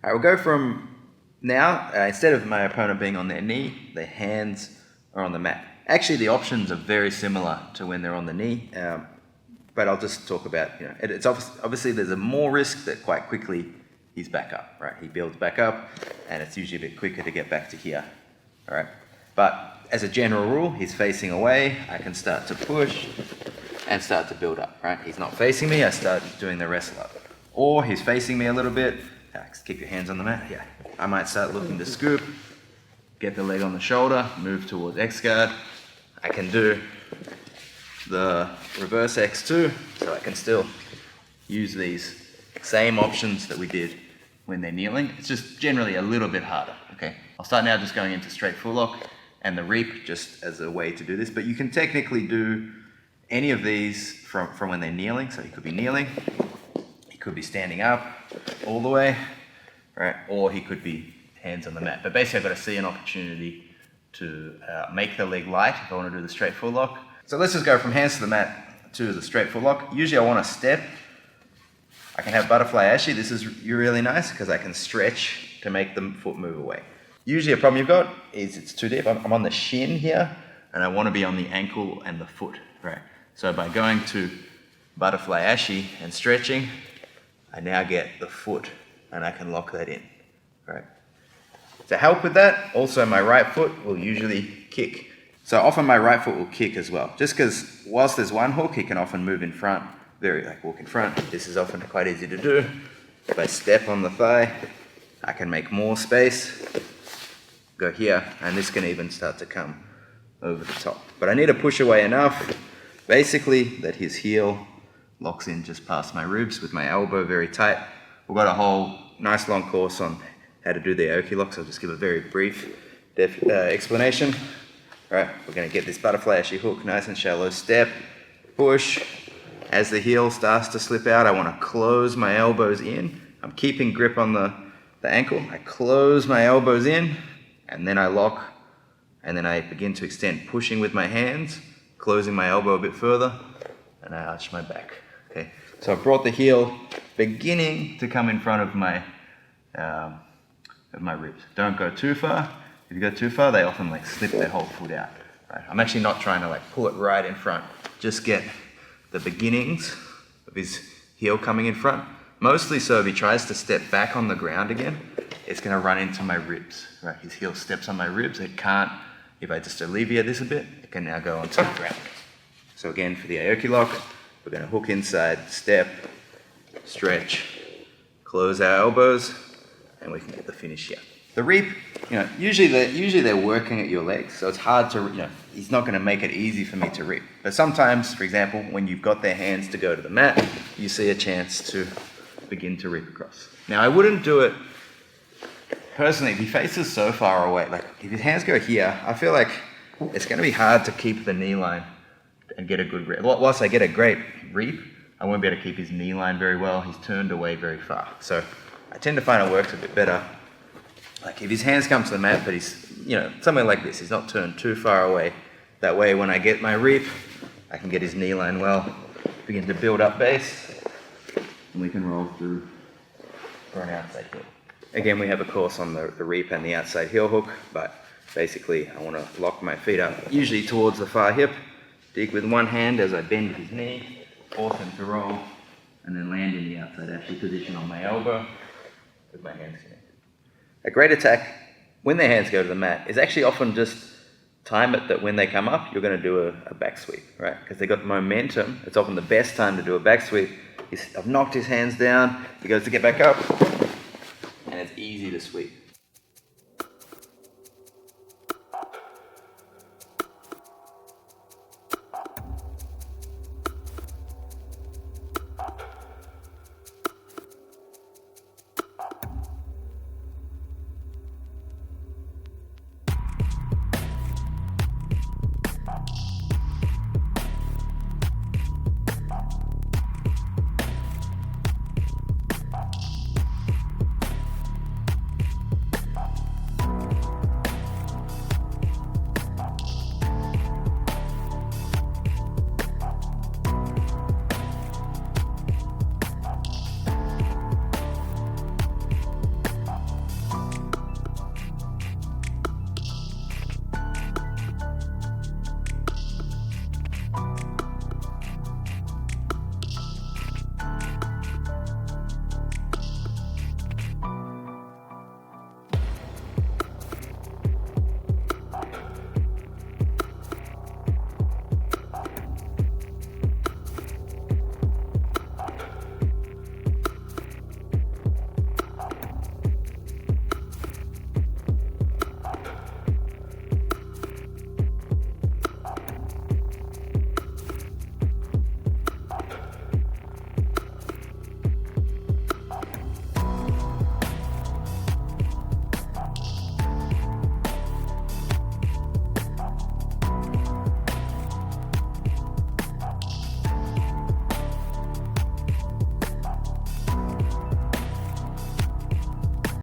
All right, we'll go from now, instead of my opponent being on their knee, their hands are on the mat. Actually, the options are very similar to when they're on the knee, but I'll just talk about, it's obviously there's a more risk that quite quickly he's back up, right? He builds back up, and it's usually a bit quicker to get back to here, all right? But as a general rule, he's facing away. I can start to push and start to build up, right? He's not facing me, I start doing the wrestle up. Or he's facing me a little bit. Keep your hands on the mat, yeah. I might start looking to scoop, get the leg on the shoulder, move towards X guard. I can do the reverse X2, so I can still use these same options that we did when they're kneeling. It's just generally a little bit harder, okay? I'll start now just going into straight full lock and the reap just as a way to do this, but you can technically do any of these from when they're kneeling. So he could be kneeling, he could be standing up all the way, right? Or he could be hands on the mat. But basically I've got to see an opportunity to make the leg light if I want to do the straight full lock. So let's just go from hands to the mat to the straight full lock. Usually I want to step. I can have butterfly ashi. This is really nice because I can stretch to make the foot move away. Usually a problem you've got is it's too deep. I'm on the shin here and I want to be on the ankle and the foot, right? So by going to butterfly ashi and stretching, I now get the foot and I can lock that in, right? To help with that, also my right foot will usually kick. So often my right foot will kick as well. Just because whilst there's one hook, he can often move in front, walk in front. This is often quite easy to do. If I step on the thigh, I can make more space, go here, and this can even start to come over the top. But I need to push away enough, basically, that his heel locks in just past my ribs with my elbow very tight. We've got a whole nice long course on how to do the Aoki locks. I'll just give a very brief explanation. All right, we're going to get this butterfly ashi hook, nice and shallow step, push. As the heel starts to slip out, I want to close my elbows in. I'm keeping grip on the ankle. I close my elbows in, and then I lock, and then I begin to extend, pushing with my hands, closing my elbow a bit further, and I arch my back. Okay, so I've brought the heel beginning to come in front of my ribs. Don't go too far. If you go too far, they often slip their whole foot out. Right? I'm actually not trying to pull it right in front. Just get the beginnings of his heel coming in front. Mostly so if he tries to step back on the ground again, it's going to run into my ribs. Right? His heel steps on my ribs. It can't, if I just alleviate this a bit, it can now go onto the ground. So again, for the Aoki lock, we're going to hook inside, step, stretch, close our elbows, and we can get the finish here. The reap, usually they're working at your legs, so it's hard to, he's not going to make it easy for me to reap. But sometimes, for example, when you've got their hands to go to the mat, you see a chance to begin to reap across. Now, I wouldn't do it personally if he faces so far away. If his hands go here, I feel like it's going to be hard to keep the knee line and get a good reap. Whilst I get a great reap, I won't be able to keep his knee line very well. He's turned away very far. So I tend to find it works a bit better. If his hands come to the mat, but he's, somewhere like this, he's not turned too far away. That way, when I get my reap, I can get his knee line well, begin to build up base, and we can roll through for an outside heel. Again, we have a course on the reap and the outside heel hook, but basically, I want to lock my feet up, usually towards the far hip, dig with one hand as I bend his knee, force him to roll, and then land in the outside ashi position on my elbow with my hands connected. A great attack, when their hands go to the mat, is actually often just time it that when they come up, you're going to do a back sweep, right? Because they've got momentum. It's often the best time to do a back sweep. I've knocked his hands down, he goes to get back up, and it's easy to sweep.